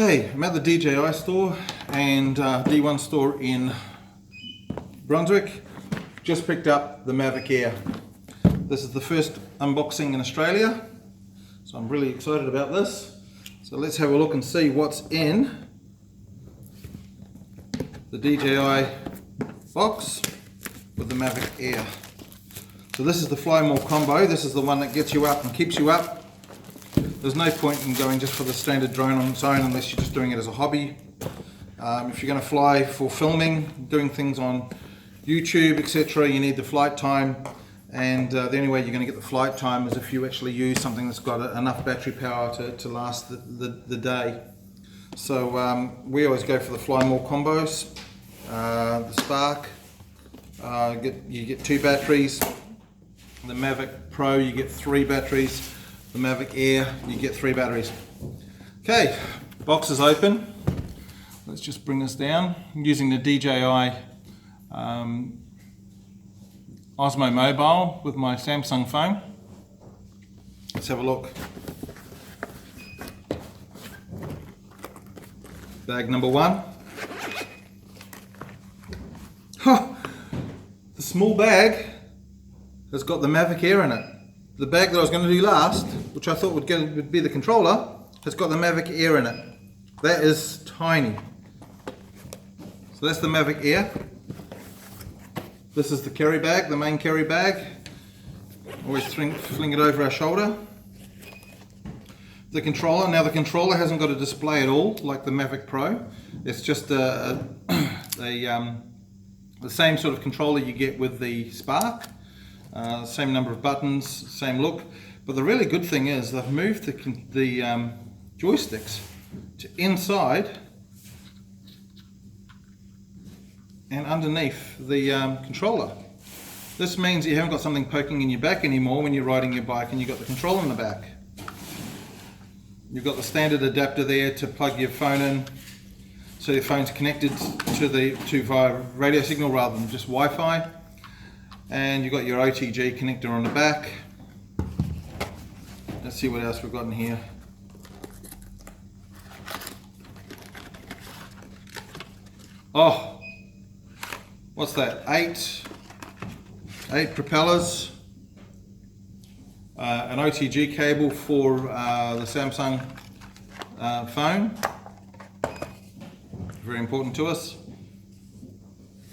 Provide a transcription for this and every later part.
Okay, I'm at the DJI store and D1Store in Brunswick. Just picked up the Mavic Air. This is the first unboxing in Australia, so I'm really excited about this. So let's have a look and see what's in the DJI box with the Mavic Air. So this is the Fly More combo. This is the one that gets you up and keeps you up. There's no point in going just for the standard drone on its own unless you're just doing it as a hobby. If you're going to fly for filming, doing things on YouTube, etc., you need the flight time, and the only way you're going to get the flight time is if you actually use something that's got enough battery power to last the day. So we always go for the Fly More combos. The Spark, you get 2 batteries. The Mavic Pro, you get 3 batteries. The Mavic Air, you get 3 batteries. Okay, box is open. Let's just bring this down. I'm using the DJI Osmo Mobile with my Samsung phone. Let's have a look. Bag number 1. Huh. The small bag has got the Mavic Air in it. The bag that I was going to do last, which I thought would be the controller, has got the Mavic Air in it. That is tiny. So that's the Mavic Air. This is the carry bag, the main carry bag. Always fling it over our shoulder. The controller. Now the controller hasn't got a display at all like the Mavic Pro. It's just the same sort of controller you get with the Spark. Same number of buttons, same look, but the really good thing is they've moved the joysticks to inside and underneath the controller. This means you haven't got something poking in your back anymore when you're riding your bike and you've got the controller in the back. You've got the standard adapter there to plug your phone in, so your phone's connected to via radio signal rather than just Wi-Fi. And you've got your OTG connector on the back. Let's see what else we've got in here. Oh, what's that? 8 propellers, an OTG cable for the Samsung phone. Very important to us.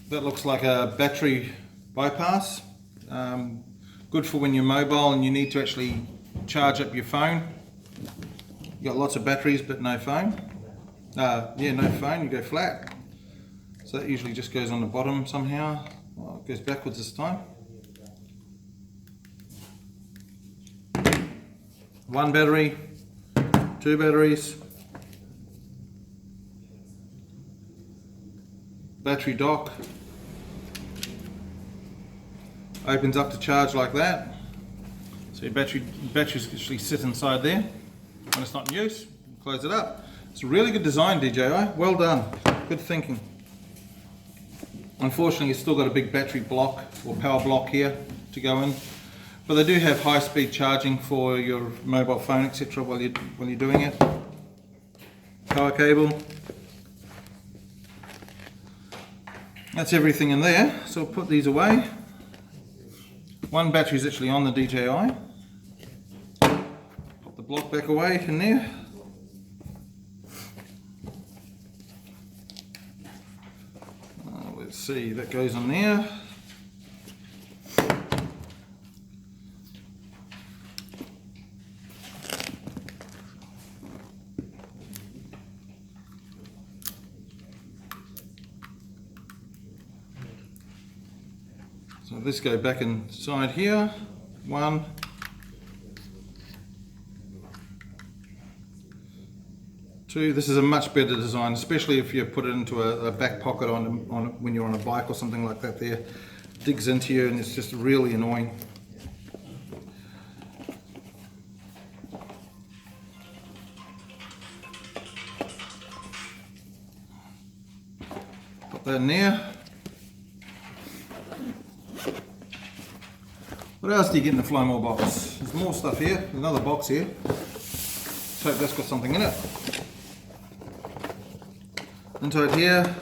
That looks like a battery bypass. Good for when you're mobile and you need to actually charge up your phone. You got lots of batteries but no phone. No phone, you go flat. So that usually just goes on the bottom somehow. Oh, it goes backwards this time. 1 battery, 2 batteries, battery dock. Opens up to charge like that. So your batteries actually sit inside there. When it's not in use, close it up. It's a really good design, DJI. Well done. Good thinking. Unfortunately, it's still got a big battery block or power block here to go in. But they do have high-speed charging for your mobile phone, etc. while you're doing it. Power cable. That's everything in there. So I'll put these away. 1 battery is actually on the DJI. Pop the block back away in there. Let's see, that goes on there. So this go back inside here. 1, 2. This is a much better design, especially if you put it into a back pocket when you're on a bike or something like that. There, digs into you, and it's just really annoying. Put that in there. What else do you get in the Fly More box? There's more stuff here. There's another box here. Let's hope that's got something in it. Inside here,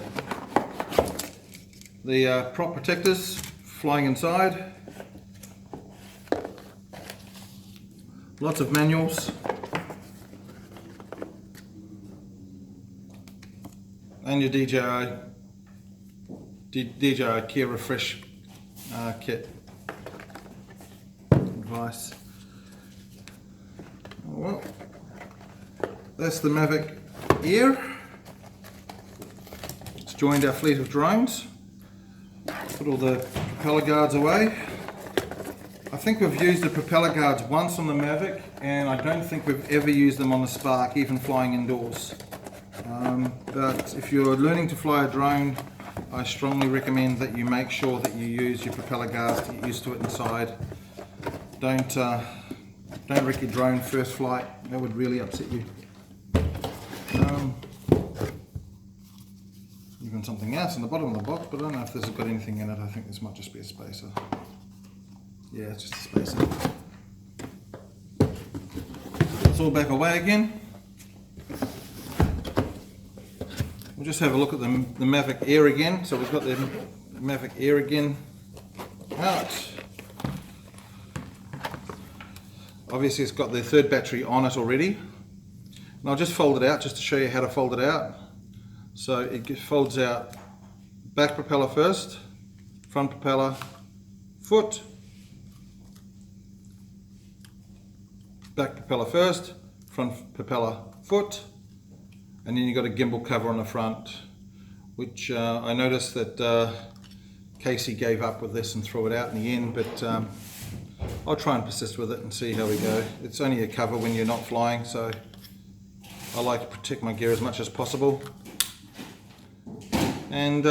the prop protectors flying inside. Lots of manuals. And your DJI Care Refresh kit advice. Well, that's the Mavic Air. It's joined our fleet of drones. Put all the propeller guards away. I think we've used the propeller guards once on the Mavic, and I don't think we've ever used them on the Spark, even flying indoors. But if you're learning to fly a drone, I strongly recommend that you make sure that you use your propeller guards to get used to it inside. Don't wreck your drone first flight, that would really upset you. Even something else in the bottom of the box, but I don't know if this has got anything in it. I think this might just be a spacer. Yeah, it's just a spacer. It's all back away again. We'll just have a look at the Mavic Air again. So we've got the Mavic Air again out. Obviously it's got the third battery on it already. And I'll just fold it out just to show you how to fold it out. So it folds out back propeller first, front propeller, foot, back propeller first, front propeller, foot, and then you've got a gimbal cover on the front, which I noticed that Casey gave up with this and threw it out in the end, but I'll try and persist with it and see how we go. It's only a cover when you're not flying, so I like to protect my gear as much as possible. And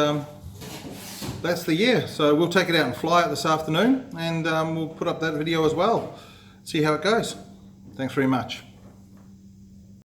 that's the year. So we'll take it out and fly it this afternoon, and we'll put up that video as well. See how it goes. Thanks very much.